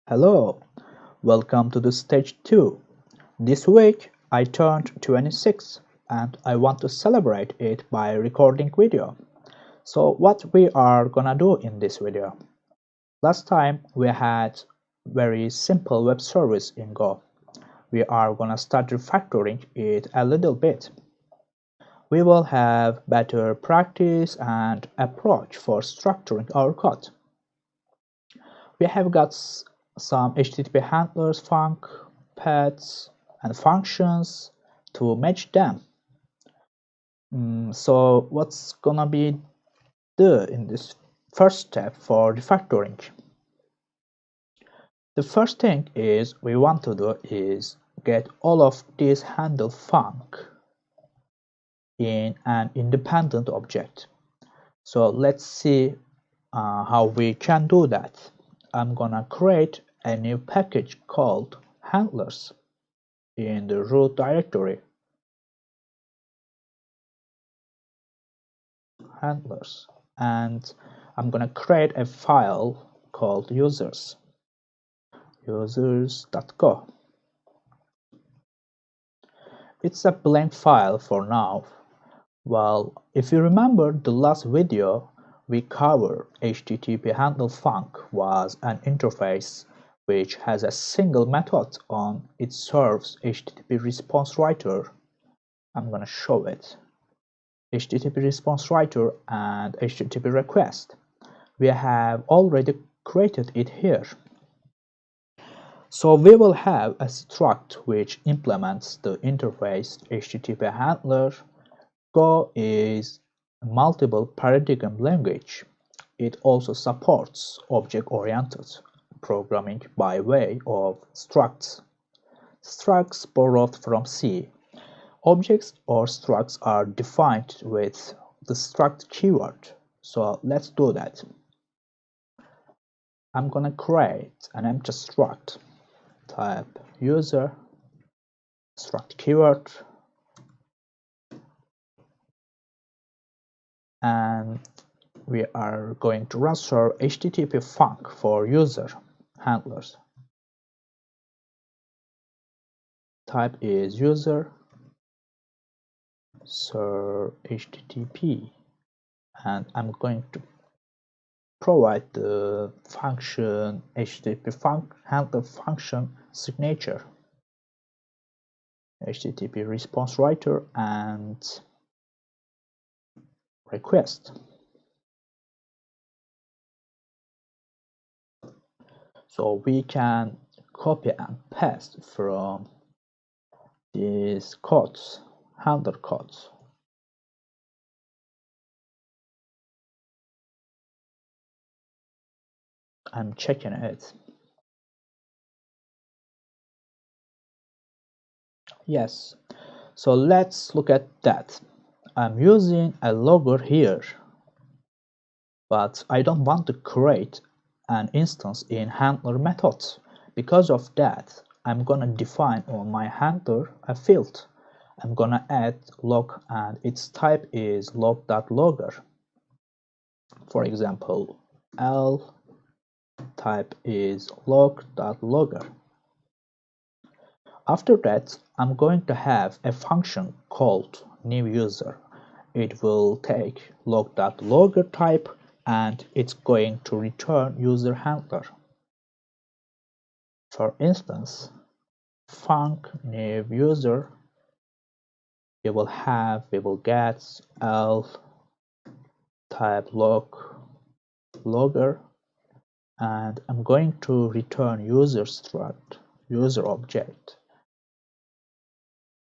Hello, welcome to the stage 2. This week I turned 26 and I want to celebrate it by recording video. So what we are gonna do in this video? Last time we had very simple web service in Go. We are gonna start refactoring it a little bit. We will have better practice and approach for structuring our code. We have got some HTTP handlers, func, paths, and functions to match them. So what's gonna be in this first step for refactoring? The first thing is we want to do is get all of these handle func in an independent object. So let's see how we can do that. I'm gonna create a new package called handlers in the root directory. Handlers, and I'm gonna create a file called users.go. It's a blank file for now. Well, if you remember the last video, we covered HTTP handle func was an interface which has a single method on it serves HTTP response writer. I'm gonna show it. HTTP response writer and HTTP request. We have already created it here. So we will have a struct which implements the interface HTTP handler. Go is a multiple paradigm language. It also supports object-oriented programming by way of structs. Structs borrowed from C. Objects or structs are defined with the struct keyword. So let's do that. I'm gonna create an empty struct. Type user struct keyword, and we are going to transfer HTTP func for user handlers. Type is user serve HTTP, and I'm going to provide the function HTTP handler function signature, HTTP response writer, and request. So we can copy and paste from these codes, handler codes. I'm checking it. Yes, so let's look at that. I'm using a logger here, but I don't want to create an instance in handler methods. Because of that, I'm gonna define on my handler a field. I'm gonna add log and its type is log.logger. For example, L type is log.logger. After that, I'm going to have a function called newUser. It will take log.logger type and it's going to return user handler. For instance, func newUser, we will get L type logger, and I'm going to return user struct, user object,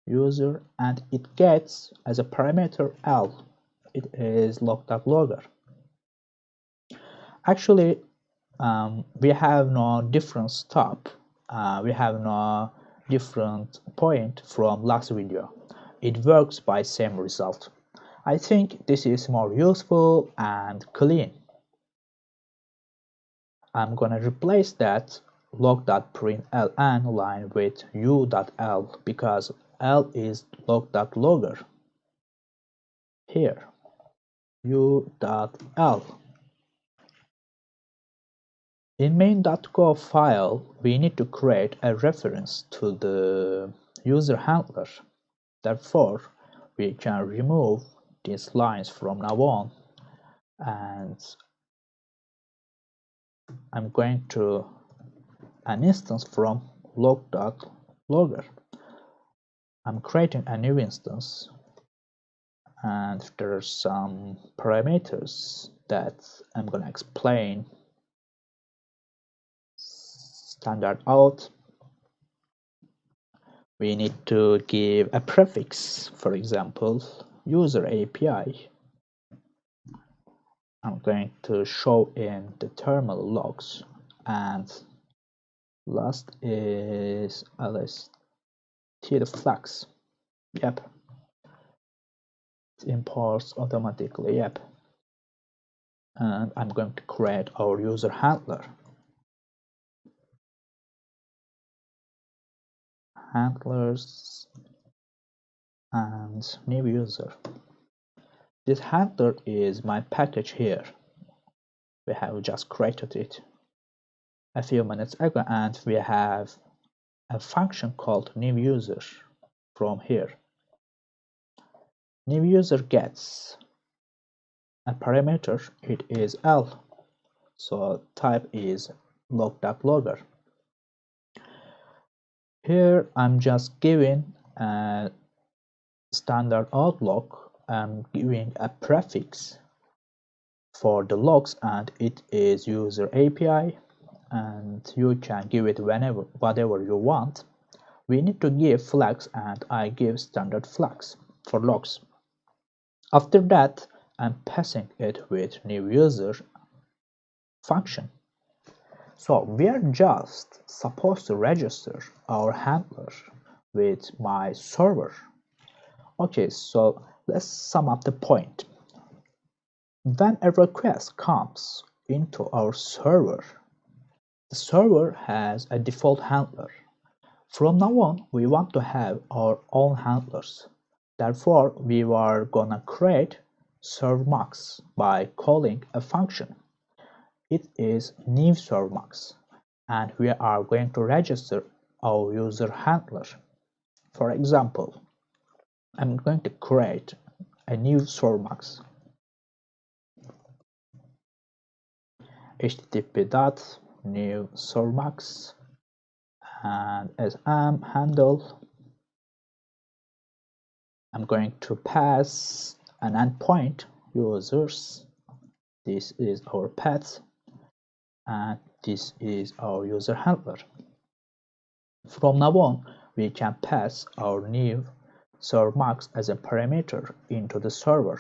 user, and it gets as a parameter L. It is log.logger. Actually, we have no different stop. We have no different point from last video. It works by same result. I think this is more useful and clean. I'm gonna replace that log.println line with u.l because L is log.logger. Here, u.l. In main.go file, we need to create a reference to the user handler. Therefore, we can remove these lines from now on, and I'm going to an instance from log.logger. I'm creating a new instance, and there are some parameters that I'm going to explain. Standard out. We need to give a prefix, for example, user API. I'm going to show in the terminal logs, and last is lst flags. Yep, it imports automatically. Yep, and I'm going to create our user handler. Handlers and new user. This handler is my package here. We have just created it a few minutes ago, and we have a function called new user from here. New user gets a parameter, it is L, so type is log.logger. Here I'm just giving a standard out log. I'm giving a prefix for the logs, and it is user API, and you can give it whatever you want. We need to give flags, and I give standard flags for logs. After that, I'm passing it with new user function. So we are just supposed to register our handler with my server. Okay, so let's sum up the point. When a request comes into our server, the server has a default handler. From now on, we want to have our own handlers. Therefore, we are gonna create Servox by calling a function. It is new Servox, and we are going to register our user handler. For example, I'm going to create a new Servox. http://new Servox, and as handle, I'm going to pass an endpoint users. This is our path, and this is our user handler. From now on, we can pass our new servmax as a parameter into the server.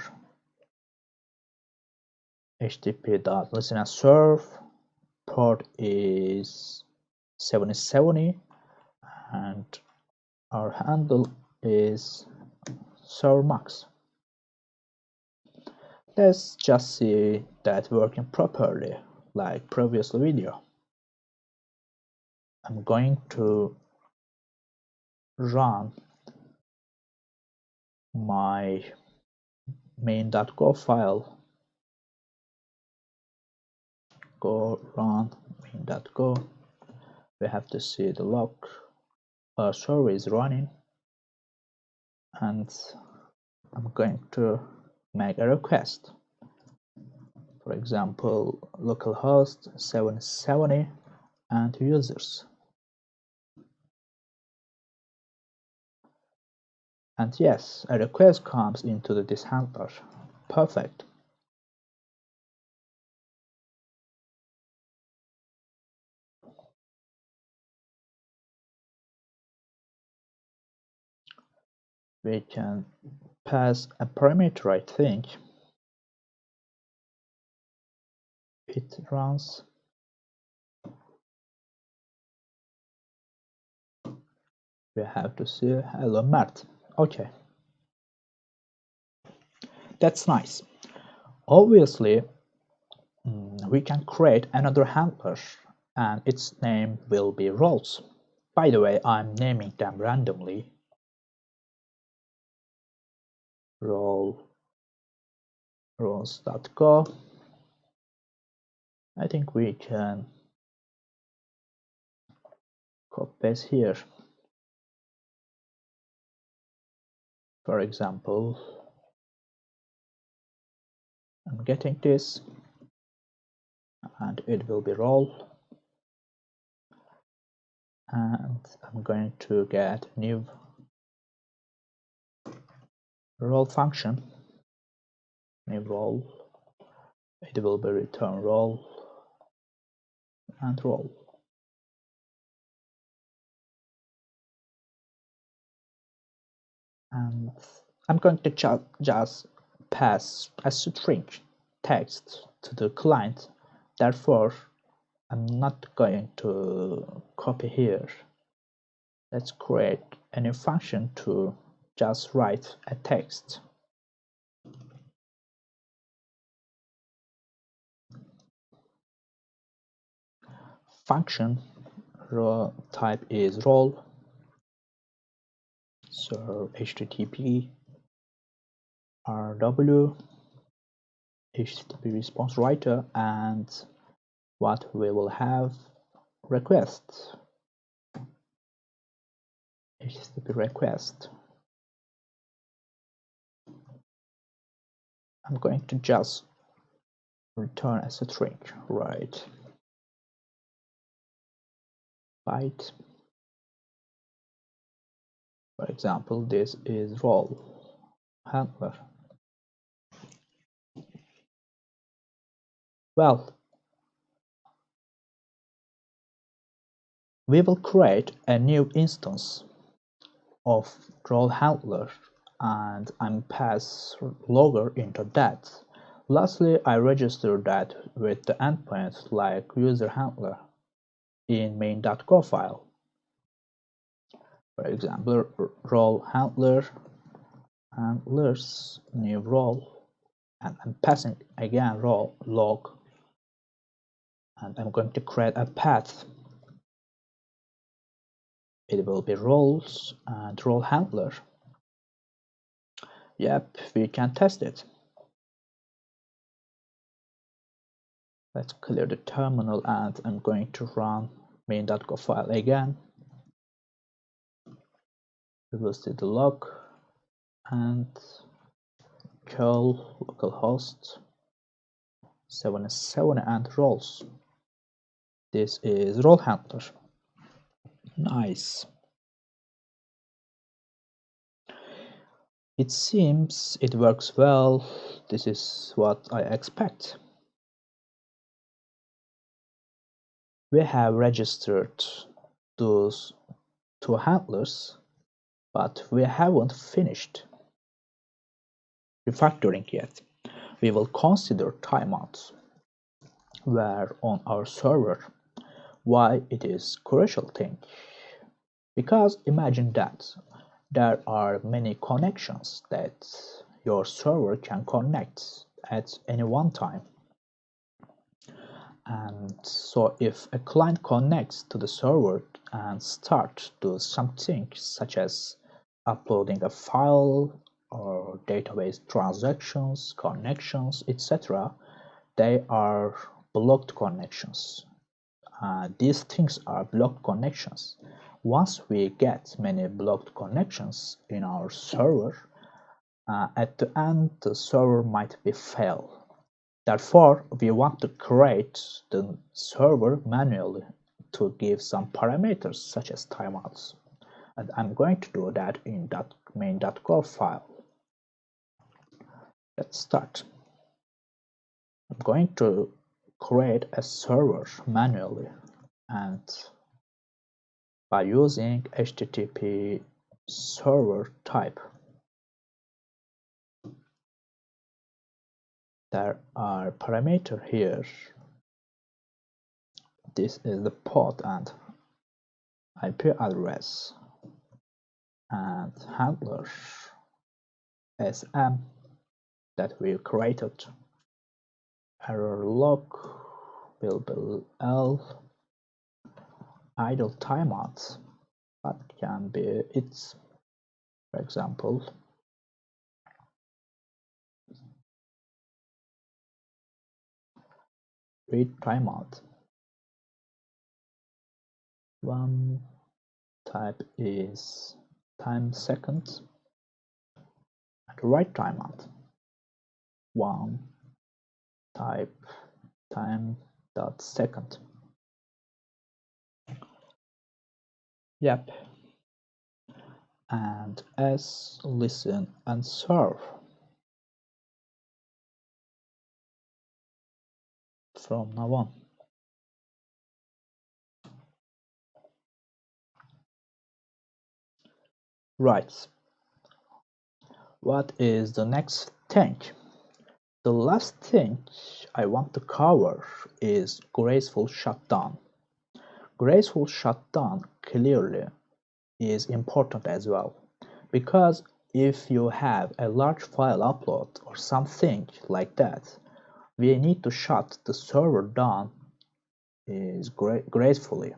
http://listenerserve, port is 7070, and our handle is servmax. Let's just see that working properly like previous video. I'm going to run my main.go file. Go run main.go. We have to see the log. Our server is running, and I'm going to make a request. For example, localhost 770 and users. And yes, a request comes into this handler. Perfect. We can pass a parameter, I think. It runs. We have to see hello Mert. Okay. That's nice. Obviously, we can create another handler, and its name will be roles. By the way, I'm naming them randomly. Roles.go. I think we can copy paste here. For example, I'm getting this and it will be role, and I'm going to get new role function, new role, it will be return role and role. And I'm going to just pass a string text to the client, therefore I'm not going to copy here. Let's create a new function to just write a text. Function role type is role, so http rw http response writer, and what we will have request, http request. I'm going to just return as a string, right? Byte. For example, this is role handler. Well, we will create a new instance of role handler and I'm pass logger into that. Lastly, I register that with the endpoint like user handler in main.go file. For example, role handlers new role, and I'm passing again role log, and I'm going to create a path. It will be roles and role handler. Yep, we can test it. Let's clear the terminal and I'm going to run main.go file again. We will see the log and curl localhost 77 and roles. This is role handler. Nice. It seems it works well. This is what I expect. We have registered those two handlers, but we haven't finished refactoring yet. We will consider timeouts, where on our server. Why it is crucial thing? Because imagine that there are many connections that your server can connect at any one time. And so if a client connects to the server and starts to do something such as uploading a file or database transactions, connections, etc., they are blocked connections. These things are blocked connections. Once we get many blocked connections in our server, at the end the server might be fail. Therefore, we want to create the server manually to give some parameters such as timeouts. And I'm going to do that in that main.go file. Let's start. I'm going to create a server manually and by using HTTP server type. There are parameters here. This is the port and IP address and handler SM that we created. Error log will be L. Idle timeouts, that can be it. For example, read timeout 1 type is time seconds, and write timeout. 1 type time dot second. Yep. And s listen and serve. From now on. Right. What is the next thing? The last thing I want to cover is graceful shutdown. Graceful shutdown clearly is important as well, because if you have a large file upload or something like that, we need to shut the server down gracefully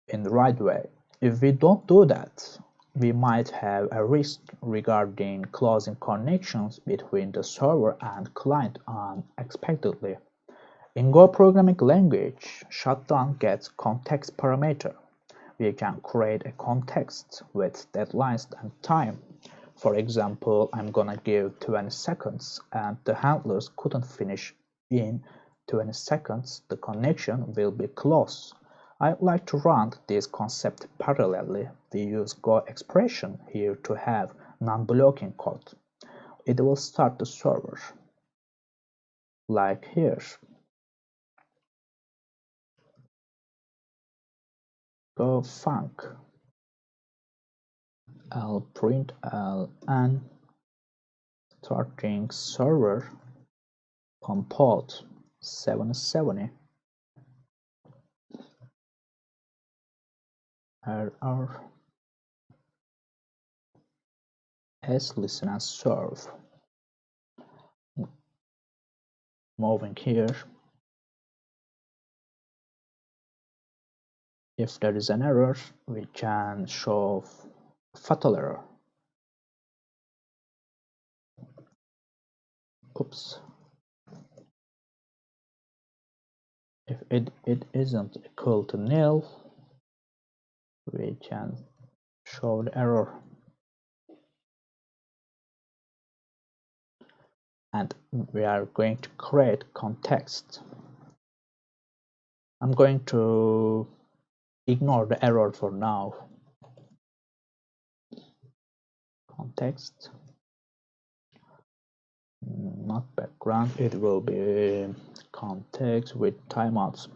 in the right way. If we don't do that, we might have a risk regarding closing connections between the server and client unexpectedly. In Go programming language, shutdown gets context parameter. We can create a context with deadlines and time. For example, I'm gonna give 20 seconds and the handlers couldn't finish in 20 seconds, the connection will be closed. I like to run this concept parallelly. We use Go expression here to have non-blocking code. It will start the server, like here. Go func I'll print ln starting server on port 770 error s listen and serve. Moving here, if there is an error, we can show fatal error. Oops. If it isn't equal to nil, we can show the error. And we are going to create context. I'm going to ignore the error for now. Context, not background, it will be context with timeouts.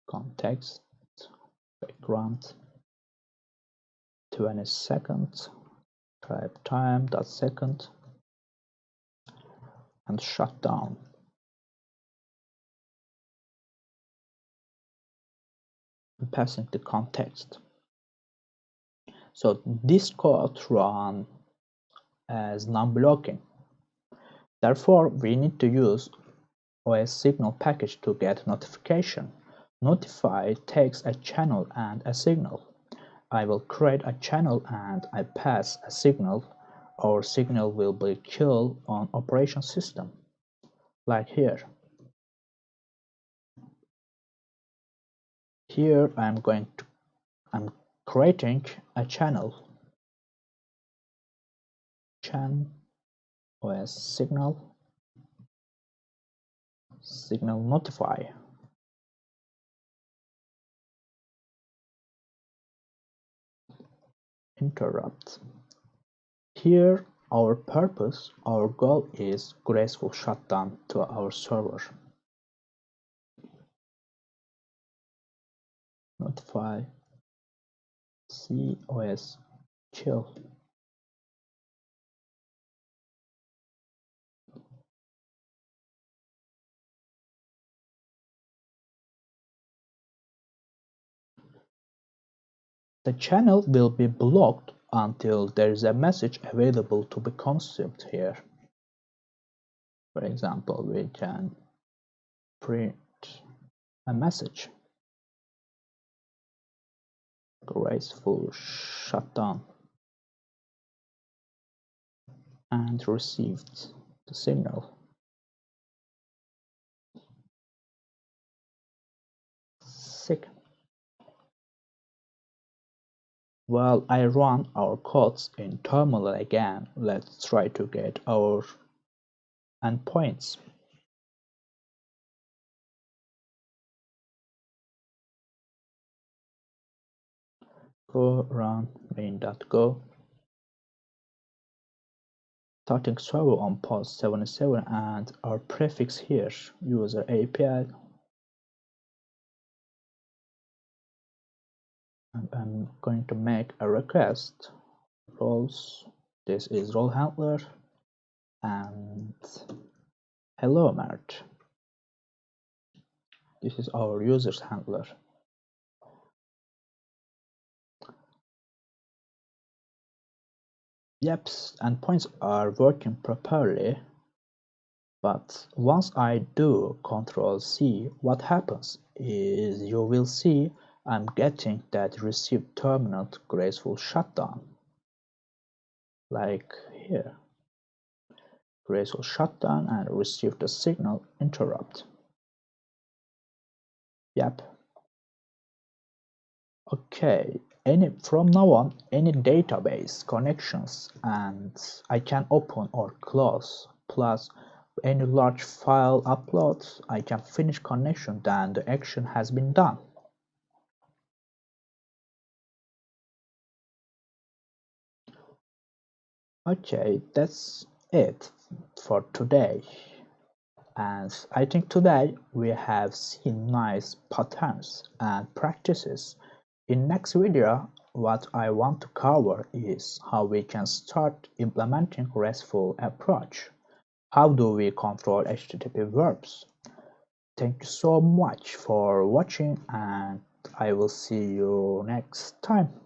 Context, background, 20 seconds, type time dot second, and shut down. I'm passing the context. So this code runs as non-blocking. Therefore, we need to use OS signal package to get notification. Notify takes a channel and a signal. I will create a channel and I pass a signal. Our signal will be killed on operation system, like here. Here I'm creating a channel. OS signal notify. Interrupt. Here our purpose, our goal is graceful shutdown to our server. Notify COS kill. The channel will be blocked until there is a message available to be consumed here. For example, we can print a message. Graceful shutdown, and received the signal. Second. While I run our codes in terminal again, let's try to get our endpoints. Go run main.go. Starting server on port 77 and our prefix here, user API. And I'm going to make a request. Roles, this is role handler, and hello Mert. This is our user's handler. Yep, endpoints are working properly, but once I do Ctrl+C, what happens is you will see I'm getting that received terminal graceful shutdown. Like here. Graceful shutdown and receive the signal interrupt. Yep. Okay, from now on, any database connections and I can open or close, plus any large file uploads, I can finish connection, then the action has been done. Okay, that's it for today. And I think today we have seen nice patterns and practices. In next video, what I want to cover is how we can start implementing RESTful approach. How do we control HTTP verbs? Thank you so much for watching and I will see you next time.